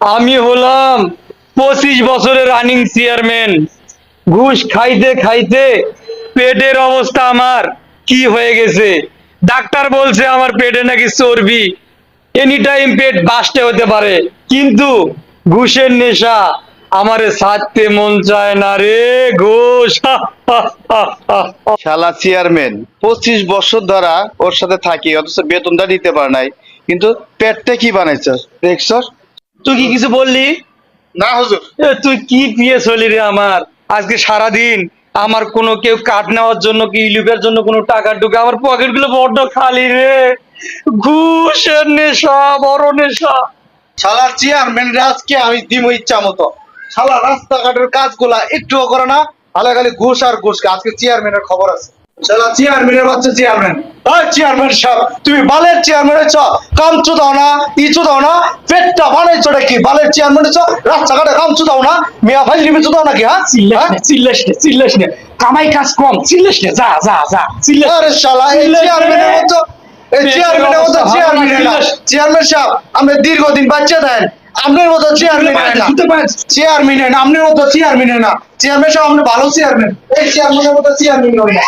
আমি হলাম 25 বছরের রানিং চেয়ারম্যান। ঘুষ খাইতে খাইতে পেটের অবস্থা আমার কি হয়ে গেছে। ডাক্তার বলছে আমার পেটে নাকি চর্বি, এনি টাইম পেট বাস্টে হতে পারে, কিন্তু ঘুষের নেশা আমারে ছাড়তে মন চায় না রে। ঘুষ শালা চেয়ারম্যান 25 বছর ধরা ওর সাথে থাকি, অথচ বেতনটা দিতে পারে নাই, কিন্তু পেটটা কি বানাইছস দেখছস? তুই কি কিছু বললি? না হুজুর। তুই কি পিয়ে চলি রে আমার? আজকে সারাদিন আমার কোনো কেউ কাঠ নেওয়ার জন্য কি ইলিপের জন্য কোনো টাকা ঢুকে, আমার পকেট গুলো বড্ড খালি রে। ঘুষের নেশা, বড় নেশা। শালা চেয়ারম্যান আজকে আমি দিম ইচ্ছা মতো। শালা রাস্তাঘাটের কাজগুলা একটুও করে না, হালে খালি ঘুষ আর ঘুষ। আজকে চেয়ারম্যানের খবর আছে। শালা চেয়ারম্যানের বাচ্চা চেয়ারম্যান। ওই চেয়ারম্যান সাহেব, তুমি বালের চেয়ারম্যান হচ্ছ, কামচু দাও না, ইচু দাও না, পেটটা বানাইছো নাকি? বালের চেয়ারম্যান হচ্ছ, রাস্তাঘাটে কামচু দাও না, মিয়া ভাই লিমিচু দাও নাকি? হ্যাঁ চিল্লাস নে, কামাই কাজ কম, চিল্লাস নে, যা যা যা, চিল্লাস। আরে শালা এই চেয়ারম্যানের মতো, এই চেয়ারম্যানের মতো চেয়ারম্যান না। চেয়ারম্যান সাহেব, আপনি দীর্ঘদিন বাচ্চা দেন, আপনার মতো চেয়ারম্যান না, চেয়ারম্যান না, আপনার মতো চেয়ারম্যান না। চেয়ারম্যান সাহেব, আপনি ভালো চেয়ারম্যান, এই চেয়ারম্যানের মতো চেয়ারম্যান নয় না।